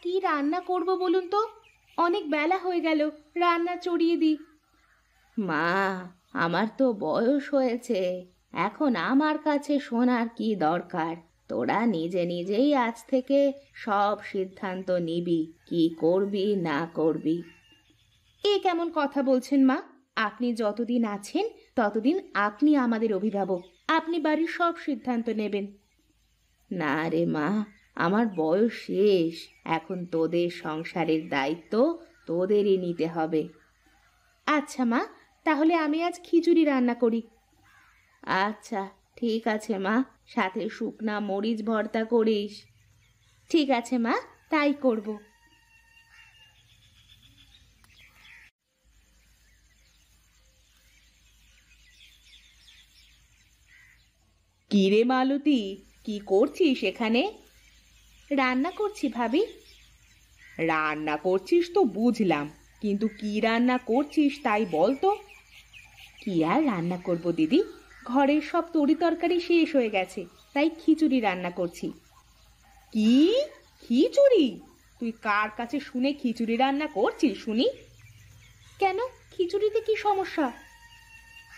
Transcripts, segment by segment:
কি রান্না করব বলুন তো? অনেক বেলা হয়ে গেল, রান্না চড়িয়ে দিই। মা, আমার তো বয়স হয়েছে, এখন আমার কাছে শোনার কি দরকার? তোরা নিজে নিজেই আজ থেকে সব সিদ্ধান্ত নিবি, কি করবি না করবি। এ কেমন কথা বলছেন মা? আপনি যতদিন আছেন ততদিন আপনি আমাদের অভিভাবক, আপনি বাড়ির সব সিদ্ধান্ত নেবেন। না রে মা, আমার বয়স শেষ, এখন তোদের সংসারের দায়িত্ব তোদেরই নিতে হবে। আচ্ছা মা, তাহলে আমি আজ খিচুড়ি রান্না করি। আচ্ছা, ঠিক আছে মা, সাথে শুকনা মরিচ ভর্তা করিস। ঠিক আছে মা, তাই করব। কি রে মালতী, কি করছিস এখানে? রান্না করছি ভাবি। রান্না করছিস তো বুঝলাম, কিন্তু কি রান্না করছিস তাই বল তো। কি আর রান্না করব দিদি, ঘরের সব তরি তরকারি শেষ হয়ে গেছে, তাই খিচুড়ি রান্না করছি। কি? খিচুড়ি? তুই কার কাছে শুনে খিচুড়ি রান্না করছিস শুনি? কেন, খিচুড়িতে কি সমস্যা?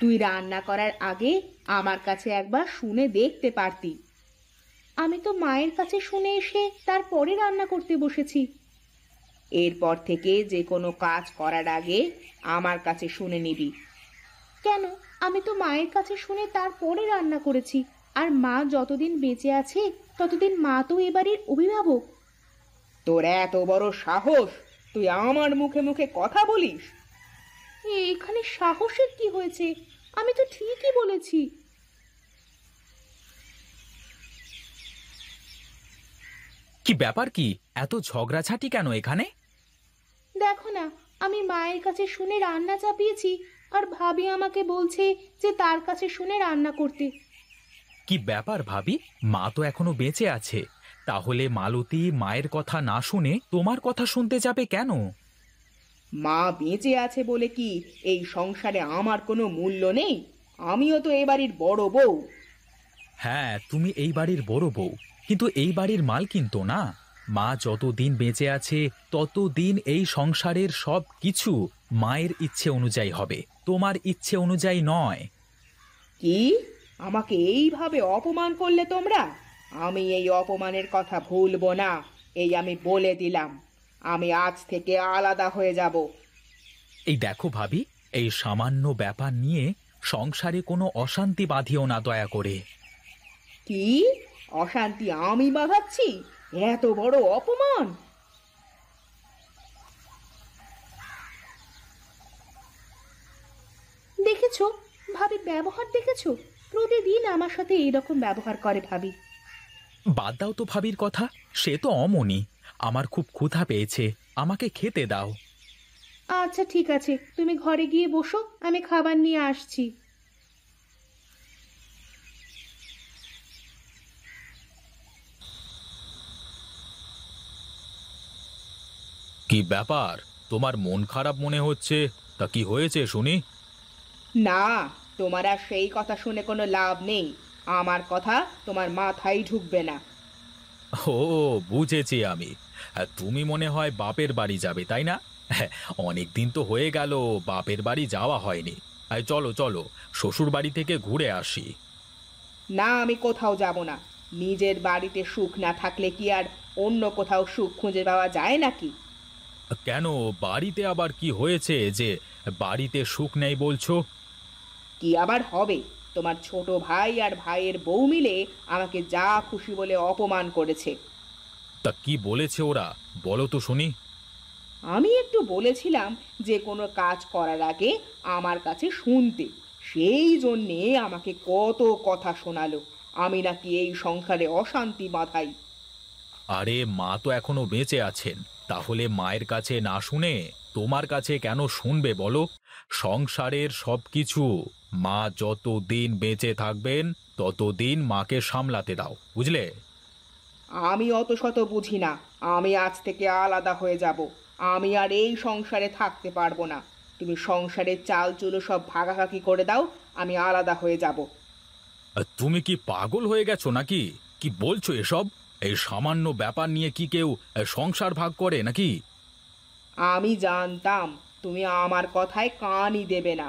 তুই রান্না করার আগে আমার কাছে একবার শুনে দেখতে পারতি। আমি তো মায়ের কাছে শুনে এসে তারপরে রান্না করতে বসেছি। এরপর থেকে যে কোনো কাজ করার আগে আমার কাছে শুনে নিবি। কেন, আমি তো মায়ের কাছে শুনে তারপরে রান্না করেছি, আর মা যতদিন বেঁচে আছে ততদিন মা তো এ বাড়ির অভিভাবক। তোর এত বড় সাহস, তুই আমার মুখে মুখে কথা বলিস? এখানে সাহসের কি হয়েছে? আমি তো ঠিকই বলেছি। কি ব্যাপার? কি এত ঝগড়াঝাটি কেন এখানে? দেখো না, আমি মায়ের কাছে শুনে রান্না চাপিয়েছি, আর ভাবি আমাকে বলছে যে তার কাছে শুনে রান্না করতে। কি ব্যাপার ভাবি, মা তো এখনো বেঁচে আছে, তাহলে মালতী মায়ের কথা না শুনে তোমার কথা শুনতে যাবে কেন? মা বেঁচে আছে বলে কি এই সংসারে আমার কোনো মূল্য নেই? আমিও তো এ বাড়ির বড় বউ। হ্যাঁ, তুমি এই বাড়ির বড় বউ, কিন্তু এই বাড়ির মালকিন তো না। মা যতদিন বেঁচে আছে ততদিন এই সংসারের সব কিছু মায়ের ইচ্ছে অনুযায়ী হবে, তোমার ইচ্ছে অনুযায়ী নয়। কি? আমাকে এইভাবে অপমান করলে তোমরা? আমি এই অপমানের কথা ভুলবো না, এই আমি বলে দিলাম। আমি আজ থেকে আলাদা হয়ে যাব। এই দেখো ভাবি, এই সামান্য ব্যাপার নিয়ে সংসারে কোনো অশান্তি বাঁধিও না দয়া করে। কি? অশান্তি আমি বাঁধাচ্ছি? এত বড় অপমান! দেখেছো ভাবি, ব্যবহার দেখেছো? প্রতিদিন আমার সাথে এইরকম ব্যবহার করে ভাবি। বাদ দাও তো ভাবির কথা, সে তো অমনি। আমার খুব ক্ষুধা পেয়েছে, আমাকে খেতে দাও। আচ্ছা ঠিক আছে, তুমি ঘরে গিয়ে বসো, আমি খাবার নিয়ে আসছি। কি ব্যাপার, তোমার মন খারাপ মনে হচ্ছে? তা কি হয়েছে শুনি। না, তোমার আর সেই কথা শুনে কোনো লাভ নেই। আমার কথা তোমার মাথায় ঢুকবে না। ও, বুঝেছি আমি। তুমি মনে হয় বাপের বাড়ি যাবে, তাই না? অনেক দিন তো হয়ে গেল বাপের বাড়ি যাওয়া হয়নি। চলো চলো, শ্বশুর বাড়ি থেকে ঘুরে আসি। না, আমি কোথাও যাব না। নিজের বাড়িতে সুখ না থাকলে কি আর অন্য কোথাও সুখ খুঁজে পাওয়া যায় নাকি? কেন, বাড়িতে আবার কি হয়েছে যে বাড়িতে সুখ নেই বলছো? কি আবার হবে? তোমার ছোট ভাই আর ভাইয়ের বউ মিলে আমাকে যা খুশি বলে অপমান করেছে। তা কি বলেছে ওরা, বলো তো শুনি। আমি একটু বলেছিলাম যে কোনো কাজ করার আগে আমার কাছে শুনতে, সেই জন্যে আমাকে কত কথা শোনালো। আমি নাকি এই সংসারে অশান্তি বাঁধাই। আরে মা তো এখনো বেঁচে আছেন, তাহলে মায়ের কাছে না শুনে তোমার কাছে কেন শুনবে বলো? সংসারের সবকিছু মা যতদিন বেঁচে থাকবেন ততদিন মাকে সামলাতে দাও, বুঝলে? আমি অত শত বুঝি না। আমি আজ থেকে আলাদা হয়ে যাব। আমি আর এই সংসারে থাকতে পারবো না। তুমি সংসারের চাল চুলো সব ভাগাভাগি করে দাও, আমি আলাদা হয়ে যাব। তুমি কি পাগল হয়ে গেছো নাকি? কি বলছো এসব? এই সামান্য ব্যাপার নিয়ে কি কেউ সংসার ভাগ করে নাকি? আমি জানতাম তুমি আমার কথায় কানই দেবে না।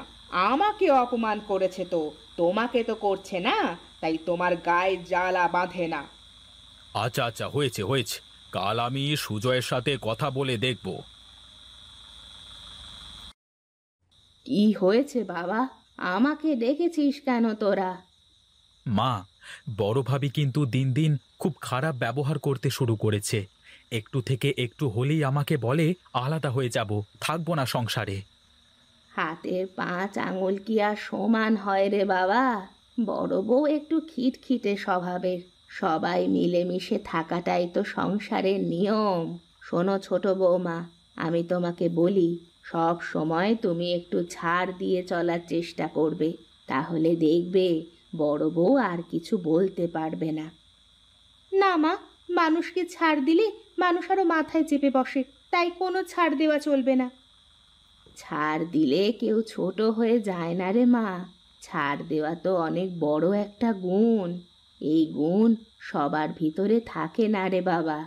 আমাকে অপমান করেছে তো, তোমাকে তো করছে না, তাই তোমার গায়ে জ্বালা বাঁধে না। আচ্ছা আচ্ছা, হয়েছে হয়েছে, কাল আমি সুজয়ের সাথে কথা বলে দেখব। কি হয়েছে বাবা? আমাকে ডেকেছিস কেন তোরা? মা, বড় ভাবি কিন্তু দিন দিন খুব খারাপ ব্যবহার করতে শুরু করেছে। একটু থেকে একটু হলেই আমাকে বলে আলাদা হয়ে যাব, থাকবো না সংসারে। হাতের 5 আঙুল কি আর সমান হয় রে বাবা? বড় বউ একটু খিটখিটে স্বভাবের। সবাই মিলেমিশে থাকাটাই তো সংসারের নিয়ম। শোনো ছোট বৌমা, আমি তোমাকে বলি, সব সময় তুমি একটু ছাড় দিয়ে চলার চেষ্টা করবে। তাহলে দেখবে বড় বউ আর কিছু বলতে পারবে না। না মা, মানুষকে ছাড় দিলে মানুষ আরো মাথায় চেপে বসে, তাই কোনো ছাড় দেওয়া চলবে না। ছাড় দিলে কেউ ছোট হয়ে যায় না রে মা। ছাড় দেওয়া তো অনেক বড় একটা গুণ। এই গুণ সবার ভিতরে থাকে না রে বাবা।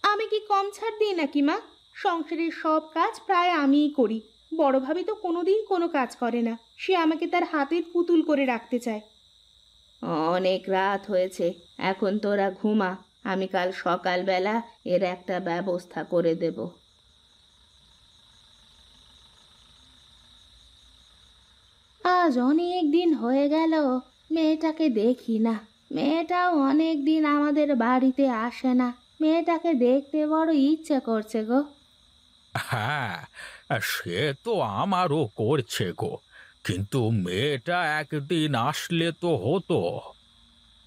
আমি কি কম ছাড় দিই নাকি মা? সংসারের সব কাজ প্রায় আমিই করি। বড় ভাবি তো কোনোদিন কোনো কাজ করে না, সে আমাকে তার হাতের পুতুল করে রাখতে চায়। অনেক রাত হয়েছে, এখন তোরা ঘুমা। আমি কাল সকালবেলা এর একটা ব্যবস্থা করে দেব। আজ অনেক দিন হয়ে গেল মেয়েটাকে দেখি না। মেয়েটাও অনেক দিন আমাদের বাড়িতে আসে না। মেয়েটাকে দেখতে বড় ইচ্ছে করছে গো। হ্যাঁ, সে তো আমারও করছে গো, কিন্তু মেয়েটা একদিন আসলে তো হতো।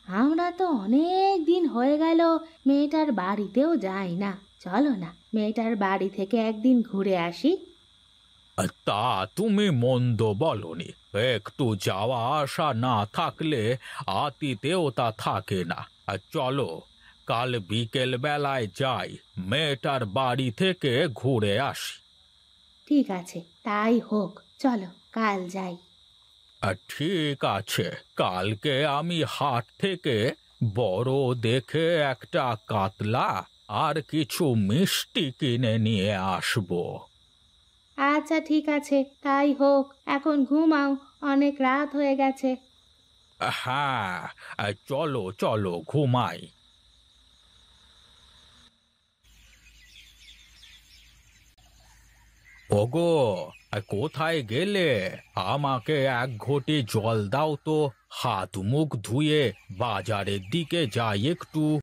আমরা তো অনেক দিন হয়ে গেল মেয়েটার বাড়িতেও যাই না। চলো না, মেয়েটার বাড়ি থেকে একদিন ঘুরে আসি। তা তুমি মন্দ বলনি। একটু যাওয়া আসা না থাকলে আতিতেও তা থাকে না। আর চলো, কাল বিকেল বেলায় যাই, মেয়েটার বাড়ি থেকে ঘুরে আসি। ঠিক আছে, তাই হোক, চলো কাল যাই। ঠিক আছে, কালকে আমি হাট থেকে বড় দেখে একটা কাতলা আর কিছু মিষ্টি কিনে নিয়ে আসবো। আচ্ছা ঠিক আছে, তাই হোক। এখন ঘুমাও, অনেক রাত হয়ে গেছে। হ্যাঁ, চলো চলো ঘুমাই। ওগো, কোথায় গেলে? আমাকে এক ঘটি জল দাও তো, হাত মুখ ধুয়ে বাজারের দিকে যাই একটু।